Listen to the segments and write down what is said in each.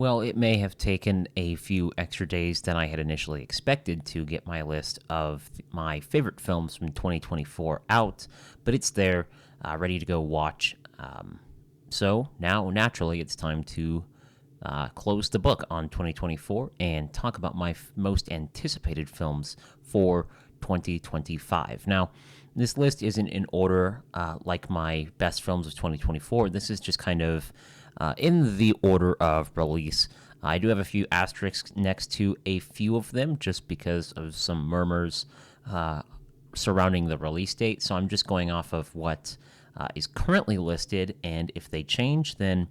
Well, it may have taken a few extra days than I had initially expected to get my list of my favorite films from 2024 out, but it's there, ready to go watch. So now, naturally, it's time to close the book on 2024 and talk about my most anticipated films for 2025. Now, this list isn't in order like my best films of 2024. This is just kind of in the order of release. I do have a few asterisks next to a few of them just because of some murmurs surrounding the release date. So I'm just going off of what is currently listed, and if they change, then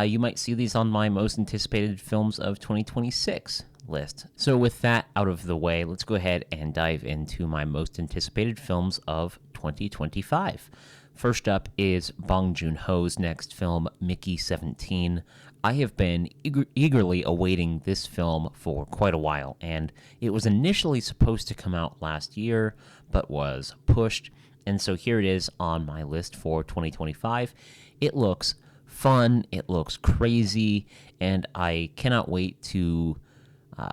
you might see these on my most anticipated films of 2026 list. So with that out of the way, let's go ahead and dive into my most anticipated films of 2025. First up is Bong Joon-ho's next film, Mickey 17. I have been eagerly awaiting this film for quite a while, and it was initially supposed to come out last year, but was pushed, and so here it is on my list for 2025. It looks fun, it looks crazy, and I cannot wait to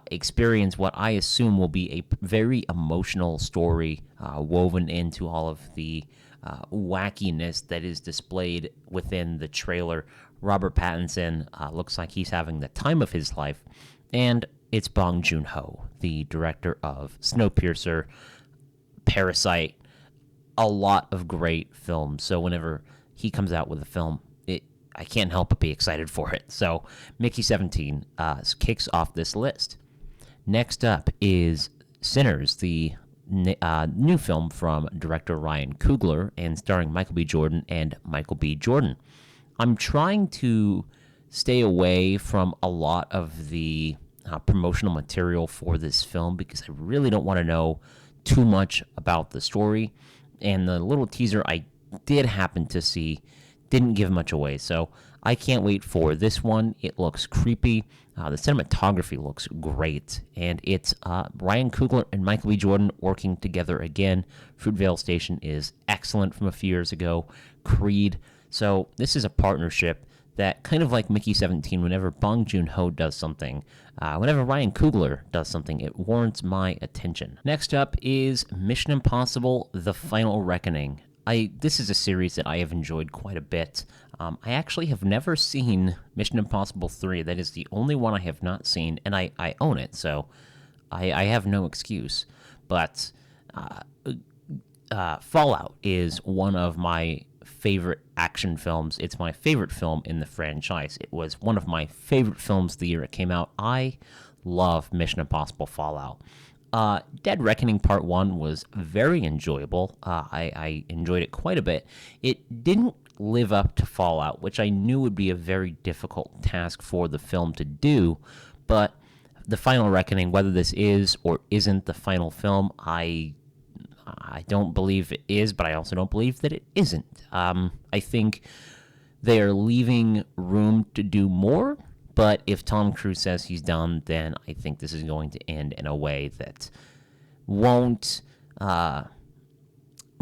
experience what I assume will be a very emotional story woven into all of the wackiness that is displayed within the trailer. Robert Pattinson looks like he's having the time of his life, and it's Bong Joon-ho, the director of Snowpiercer, Parasite, a lot of great films. So whenever he comes out with a film, I can't help but be excited for it. So Mickey 17 kicks off this list. Next up is Sinners, the new film from director Ryan Coogler and starring Michael B. Jordan and Michael B. Jordan. I'm trying to stay away from a lot of the promotional material for this film because I really don't want to know too much about the story. And the little teaser I did happen to see didn't give much away, so I can't wait for this one. It looks creepy. The cinematography looks great, and it's Ryan Coogler and Michael B. Jordan working together again. Fruitvale Station is excellent from a few years ago. Creed. So this is a partnership that, kind of like Mickey 17, whenever Bong Joon-ho does something, whenever Ryan Coogler does something, it warrants my attention. Next up is Mission Impossible: The Final Reckoning. This is a series that I have enjoyed quite a bit. I actually have never seen Mission Impossible 3. That is the only one I have not seen, and I own it, so I have no excuse. But Fallout is one of my favorite action films. It's my favorite film in the franchise. It was one of my favorite films the year it came out. I love Mission Impossible Fallout. Dead Reckoning Part 1 was very enjoyable. I enjoyed it quite a bit. It didn't live up to Fallout, which I knew would be a very difficult task for the film to do, but The Final Reckoning, whether this is or isn't the final film, I don't believe it is, but I also don't believe that it isn't. I think they are leaving room to do more, but if Tom Cruise says he's done, then I think this is going to end in a way that won't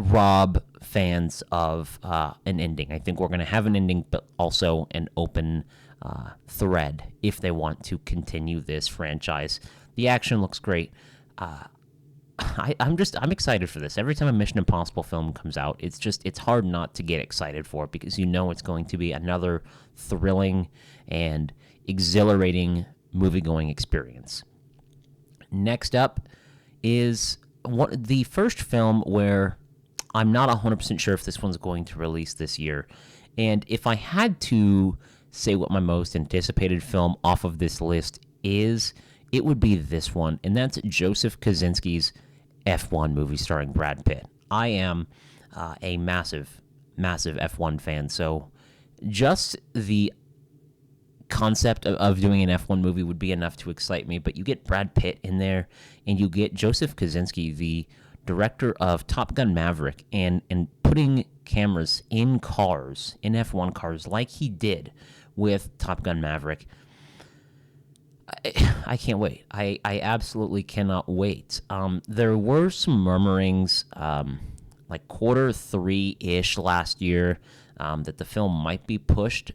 rob fans of an ending. I think we're going to have an ending, but also an open thread if they want to continue this franchise. The action looks great. I'm excited for this. Every time a Mission Impossible film comes out, it's hard not to get excited for it because you know it's going to be another thrilling and exhilarating movie-going experience. Next up is the first film where I'm not 100% sure if this one's going to release this year. And if I had to say what my most anticipated film off of this list is, it would be this one, and that's Joseph Kosinski's F1 movie starring Brad Pitt. I am a massive, massive F1 fan, so just the concept of doing an F1 movie would be enough to excite me, but you get Brad Pitt in there, and you get Joseph Kosinski, the director of Top Gun Maverick, and putting cameras in cars, in F1 cars, like he did with Top Gun Maverick. I can't wait. I absolutely cannot wait. There were some murmurings, like Q3-ish last year, that the film might be pushed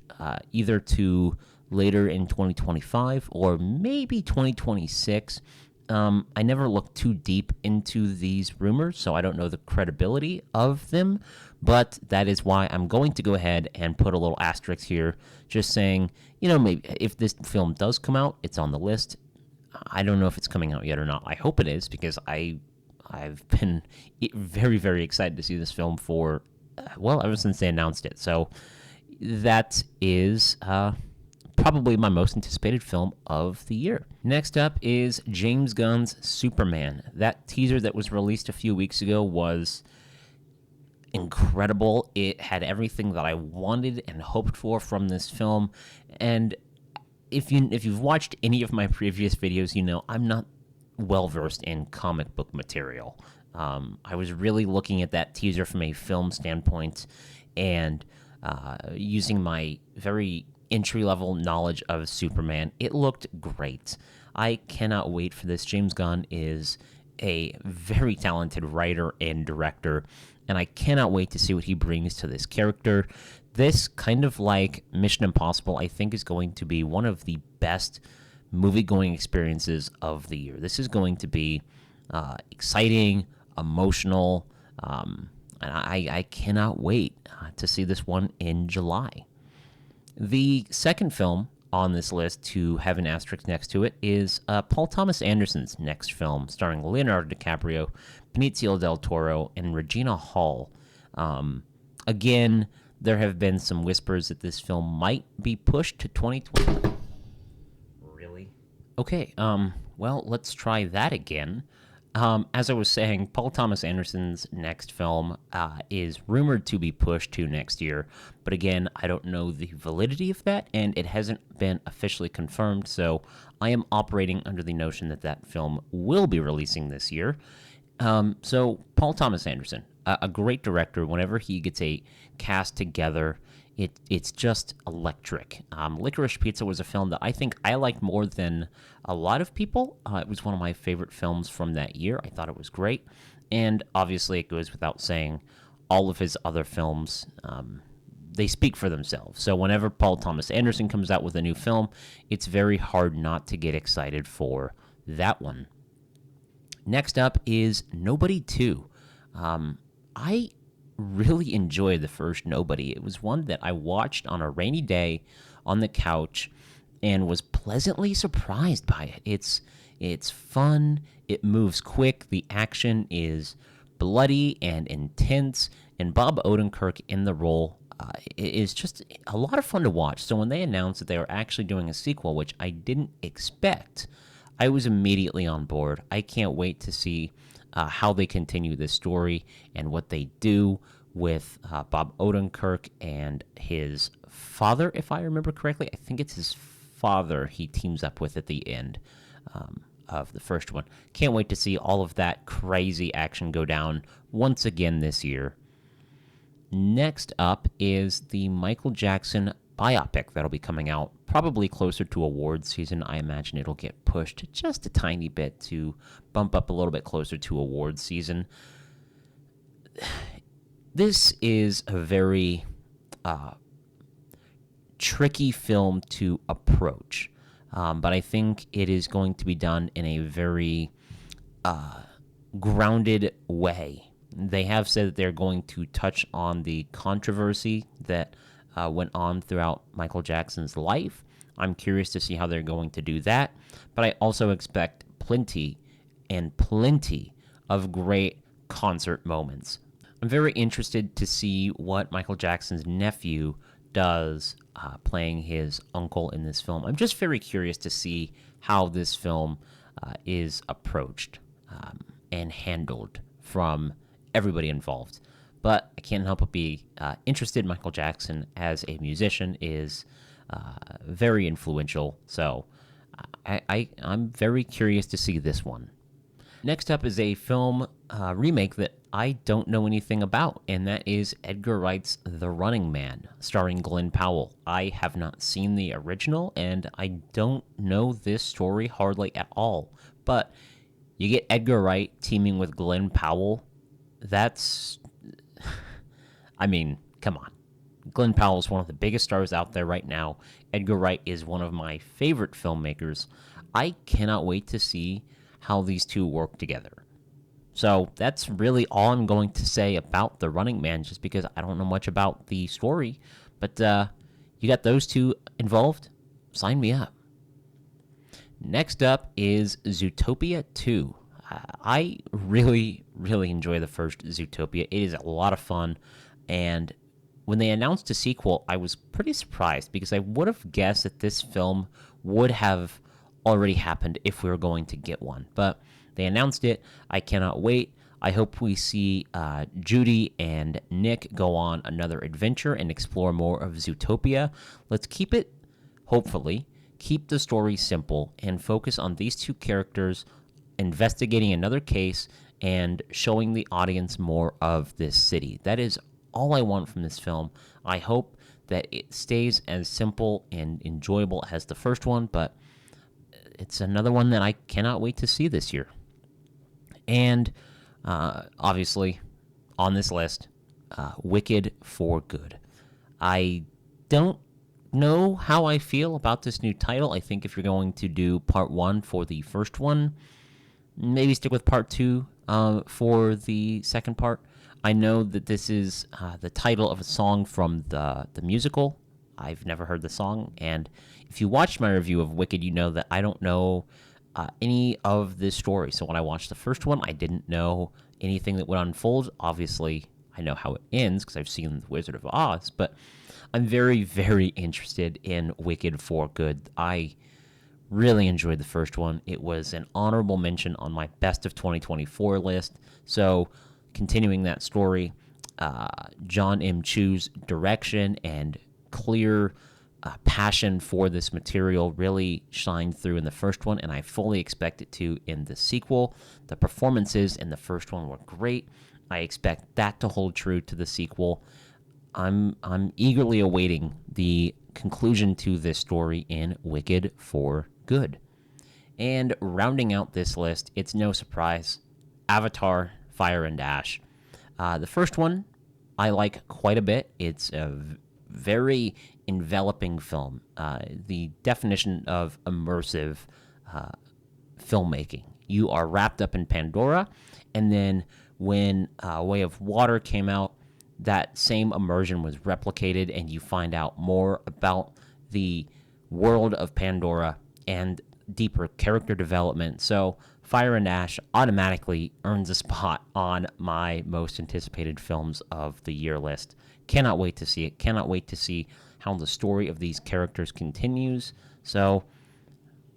either to later in 2025 or maybe 2026. I never looked too deep into these rumors, so I don't know the credibility of them, but that is why I'm going to go ahead and put a little asterisk here, just saying, maybe if this film does come out, it's on the list. I don't know if it's coming out yet or not. I hope it is, because I've been very, very excited to see this film for, ever since they announced it. So that is probably my most anticipated film of the year. Next up is James Gunn's Superman. That teaser that was released a few weeks ago was incredible. It had everything that I wanted and hoped for from this film. And if you've watched any of my previous videos, I'm not well versed in comic book material. I was really looking at that teaser from a film standpoint and using my very entry-level knowledge of Superman. It looked great. I cannot wait for this. James Gunn is a very talented writer and director, and I cannot wait to see what he brings to this character. This, kind of like Mission Impossible, I think is going to be one of the best movie-going experiences of the year. This is going to be exciting, emotional, and I cannot wait to see this one in July. The second film on this list to have an asterisk next to it is Paul Thomas Anderson's next film, starring Leonardo DiCaprio, Benicio del Toro, and Regina Hall. Again, there have been some whispers that this film might be pushed to 2020. Really? Okay, let's try that again. As I was saying, Paul Thomas Anderson's next film is rumored to be pushed to next year, but again, I don't know the validity of that, and it hasn't been officially confirmed, so I am operating under the notion that that film will be releasing this year. So Paul Thomas Anderson, a great director. Whenever he gets a cast together, it's just electric. Licorice Pizza was a film that I think I liked more than a lot of people. It was one of my favorite films from that year. I thought it was great. And obviously, it goes without saying, all of his other films, they speak for themselves. So whenever Paul Thomas Anderson comes out with a new film, it's very hard not to get excited for that one. Next up is Nobody 2. I really enjoyed the first Nobody. It was one that I watched on a rainy day on the couch and was pleasantly surprised by it. It's fun, it moves quick, the action is bloody and intense, and Bob Odenkirk in the role is just a lot of fun to watch. So when they announced that they were actually doing a sequel, which I didn't expect, I was immediately on board. I can't wait to see how they continue this story and what they do with Bob Odenkirk and his father, if I remember correctly. I think it's his father he teams up with at the end of the first one. Can't wait to see all of that crazy action go down once again this year. Next up is the Michael Jackson biopic that'll be coming out probably closer to award season. I imagine it'll get pushed just a tiny bit to bump up a little bit closer to award season. This is a very tricky film to approach, but I think it is going to be done in a very grounded way. They have said that they're going to touch on the controversy that went on throughout Michael Jackson's life. I'm curious to see how they're going to do that, but I also expect plenty of great concert moments. I'm very interested to see what Michael Jackson's nephew does playing his uncle in this film. I'm just very curious to see how this film is approached and handled from everybody involved. But I can't help but be interested. Michael Jackson as a musician is very influential, so I'm very curious to see this one. Next up is a film remake that I don't know anything about, and that is Edgar Wright's The Running Man, starring Glenn Powell. I have not seen the original, and I don't know this story hardly at all. But you get Edgar Wright teaming with Glenn Powell. That's... I mean, come on. Glenn Powell is one of the biggest stars out there right now, Edgar Wright is one of my favorite filmmakers. I cannot wait to see how these two work together. So that's really all I'm going to say about The Running Man, just because I don't know much about the story. But you got those two involved? Sign me up. Next up is Zootopia 2. I really, really enjoy the first Zootopia. It is a lot of fun, and when they announced a sequel, I was pretty surprised because I would have guessed that this film would have already happened if we were going to get one. But they announced it. I cannot wait. I hope we see Judy and Nick go on another adventure and explore more of Zootopia. Let's keep it, hopefully, keep the story simple and focus on these two characters investigating another case and showing the audience more of this city. That is all I want from this film. I hope that it stays as simple and enjoyable as the first one, but it's another one that I cannot wait to see this year. And obviously, on this list, Wicked for Good. I don't know how I feel about this new title. I think if you're going to do part one for the first one, maybe stick with part two for the second part. I know that this is the title of a song from the musical. I've never heard the song, and if you watched my review of Wicked, you know that I don't know any of this story. So when I watched the first one, I didn't know anything that would unfold. Obviously, I know how it ends because I've seen The Wizard of Oz, but I'm very, very interested in Wicked for Good. I really enjoyed the first one. It was an honorable mention on my best of 2024 list. So continuing that story, John M. Chu's direction and clear passion for this material really shined through in the first one, and I fully expect it to in the sequel. The performances in the first one were great. I expect that to hold true to the sequel. I'm eagerly awaiting the conclusion to this story in Wicked for Good. And rounding out this list, it's no surprise, Avatar, Fire and Ash. The first one I like quite a bit. It's a very enveloping film. The definition of immersive filmmaking. You are wrapped up in Pandora, and then when Way of Water came out, that same immersion was replicated, and you find out more about the world of Pandora and deeper character development. So Fire and Ash automatically earns a spot on my most anticipated films of the year list. Cannot wait to see it. Cannot wait to see how the story of these characters continues. So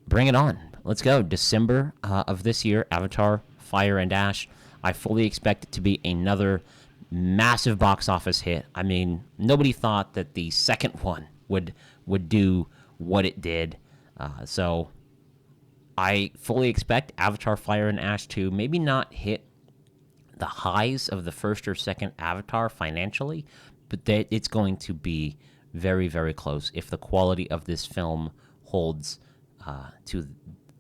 bring it on. Let's go. December of this year, Avatar, Fire and Ash. I fully expect it to be another massive box office hit. I mean, nobody thought that the second one would do what it did. So I fully expect Avatar, Fire and Ash to maybe not hit the highs of the first or second Avatar financially, but that it's going to be very, very close if the quality of this film holds to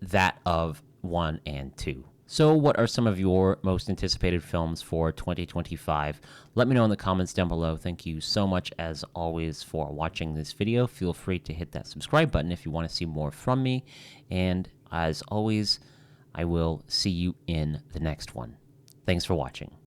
that of 1 and 2. So what are some of your most anticipated films for 2025? Let me know in the comments down below. Thank you so much, as always, for watching this video. Feel free to hit that subscribe button if you want to see more from me. And as always, I will see you in the next one. Thanks for watching.